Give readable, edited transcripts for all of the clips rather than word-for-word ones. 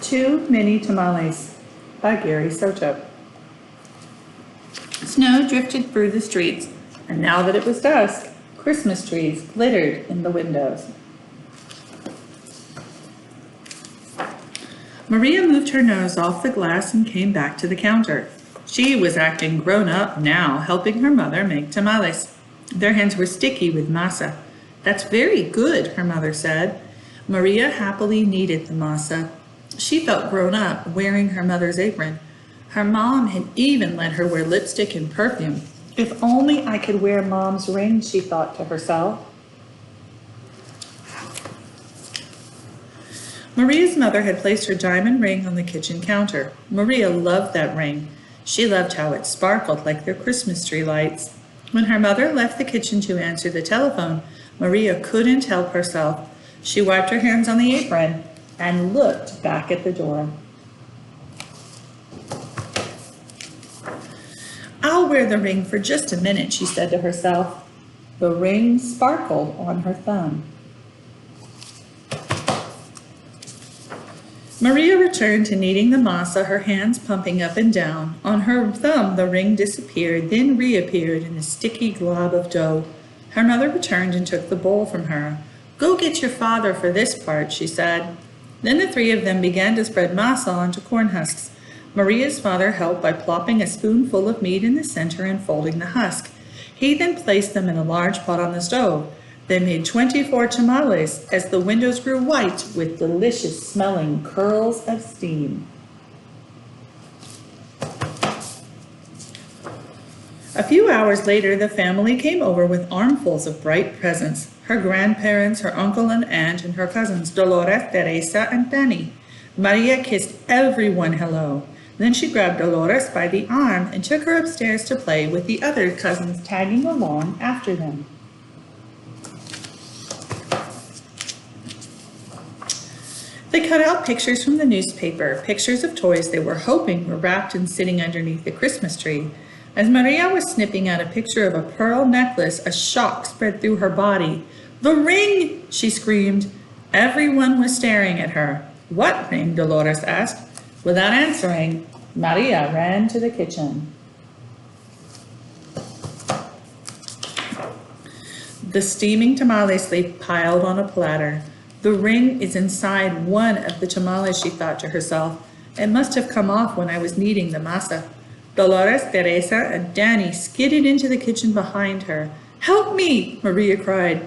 Too Many Tamales by Gary Soto. Snow drifted through the streets, and now that it was dusk, Christmas trees glittered in the windows. Maria moved her nose off the glass and came back to the counter. She was acting grown up now, helping her mother make tamales. Their hands were sticky with masa. "That's very good," her mother said. Maria happily kneaded the masa. She felt grown up, wearing her mother's apron. Her mom had even let her wear lipstick and perfume. "If only I could wear Mom's ring," she thought to herself. Maria's mother had placed her diamond ring on the kitchen counter. Maria loved that ring. She loved how it sparkled like their Christmas tree lights. When her mother left the kitchen to answer the telephone, Maria couldn't help herself. She wiped her hands on the apron and looked back at the door. "I'll wear the ring for just a minute," she said to herself. The ring sparkled on her thumb. Maria returned to kneading the masa, her hands pumping up and down. On her thumb, the ring disappeared, then reappeared in a sticky glob of dough. Her mother returned and took the bowl from her. "Go get your father for this part," she said. Then the three of them began to spread masa onto corn husks. Maria's father helped by plopping a spoonful of meat in the center and folding the husk. He then placed them in a large pot on the stove. They made 24 tamales as the windows grew white with delicious-smelling curls of steam. A few hours later, the family came over with armfuls of bright presents. Her grandparents, her uncle and aunt, and her cousins, Dolores, Teresa, and Danny. Maria kissed everyone hello. Then she grabbed Dolores by the arm and took her upstairs to play with the other cousins, tagging along after them. They cut out pictures from the newspaper, pictures of toys they were hoping were wrapped and sitting underneath the Christmas tree. As Maria was snipping out a picture of a pearl necklace, a shock spread through her body. "The ring!" she screamed. Everyone was staring at her. "What ring?" Dolores asked. Without answering, Maria ran to the kitchen. The steaming tamales lay piled on a platter. "The ring is inside one of the tamales," she thought to herself. "It must have come off when I was kneading the masa." Dolores, Teresa, and Danny skidded into the kitchen behind her. "Help me!" Maria cried.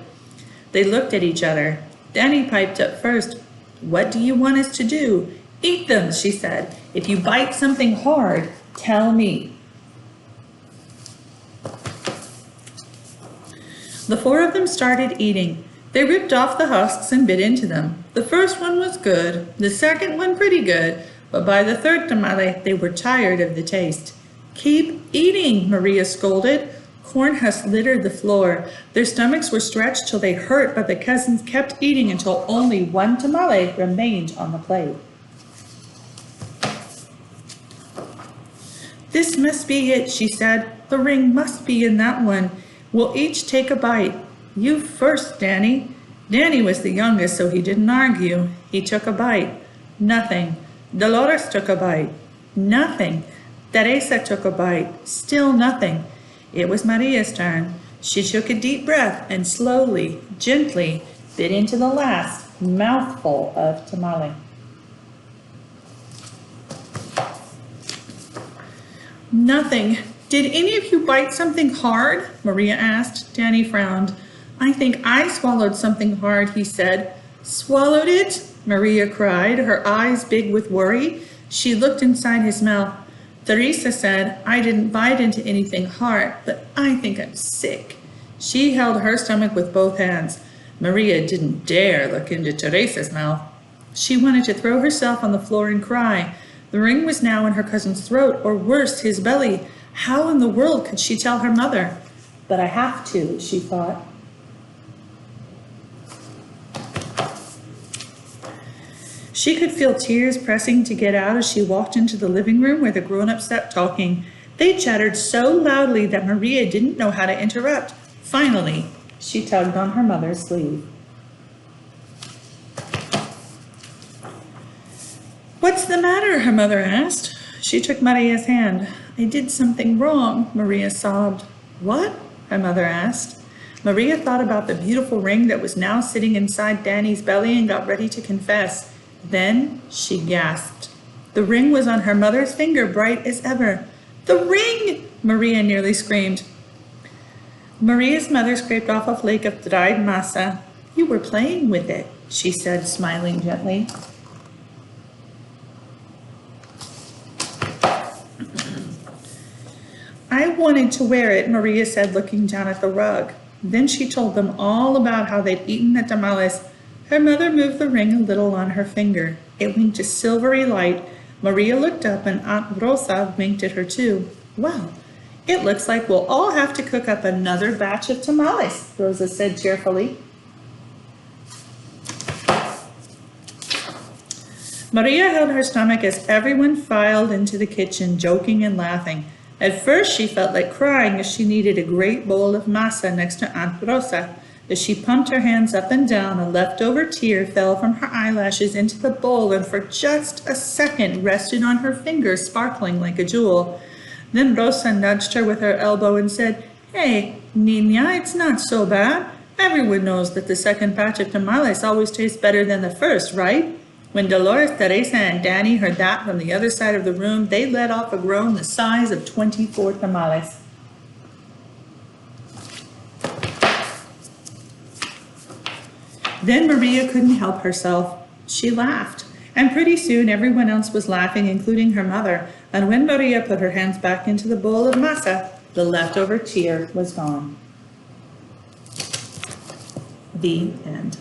They looked at each other. Danny piped up first. "What do you want us to do?" "Eat them," she said. "If you bite something hard, tell me." The four of them started eating. They ripped off the husks and bit into them. The first one was good, the second one pretty good, but by the third tamale, they were tired of the taste. "Keep eating," Maria scolded. Corn husks littered the floor. Their stomachs were stretched till they hurt, but the cousins kept eating until only one tamale remained on the plate. "This must be it," she said. "The ring must be in that one. We'll each take a bite. You first, Danny." Danny was the youngest, so he didn't argue. He took a bite. Nothing. Dolores took a bite. Nothing. Teresa took a bite. Still nothing. It was Maria's turn. She took a deep breath and slowly, gently, bit into the last mouthful of tamale. "Nothing. Did any of you bite something hard?" Maria asked. Danny frowned. "I think I swallowed something hard," he said. "Swallowed it?" Maria cried, her eyes big with worry. She looked inside his mouth. Teresa said, "I didn't bite into anything hard, but I think I'm sick." She held her stomach with both hands. Maria didn't dare look into Teresa's mouth. She wanted to throw herself on the floor and cry. The ring was now in her cousin's throat, or worse, his belly. How in the world could she tell her mother? "But I have to," she thought. She could feel tears pressing to get out as she walked into the living room where the grown-ups sat talking. They chattered so loudly that Maria didn't know how to interrupt. Finally, she tugged on her mother's sleeve. What's the matter? Her mother asked. She took Maria's hand. I did something wrong, Maria sobbed. What? Her mother asked. Maria thought about the beautiful ring that was now sitting inside Danny's belly and got ready to confess. Then she gasped. The ring was on her mother's finger, bright as ever. The ring! Maria nearly screamed. Maria's mother scraped off a flake of dried masa. You were playing with it, she said, smiling gently. I wanted to wear it, Maria said, looking down at the rug. Then she told them all about how they'd eaten the tamales. Her mother moved the ring a little on her finger. It winked a silvery light. Maria looked up and Aunt Rosa winked at her too. Well, it looks like we'll all have to cook up another batch of tamales, Rosa said cheerfully. Maria held her stomach as everyone filed into the kitchen, joking and laughing. At first she felt like crying as she needed a great bowl of masa next to Aunt Rosa. As she pumped her hands up and down, a leftover tear fell from her eyelashes into the bowl and for just a second rested on her finger, sparkling like a jewel. Then Rosa nudged her with her elbow and said, Hey, Nina, it's not so bad. Everyone knows that the second batch of tamales always tastes better than the first, right? When Dolores, Teresa, and Danny heard that from the other side of the room, they let off a groan the size of 24 tamales. Then Maria couldn't help herself. She laughed, and pretty soon everyone else was laughing, including her mother. And when Maria put her hands back into the bowl of masa, the leftover tear was gone. The end.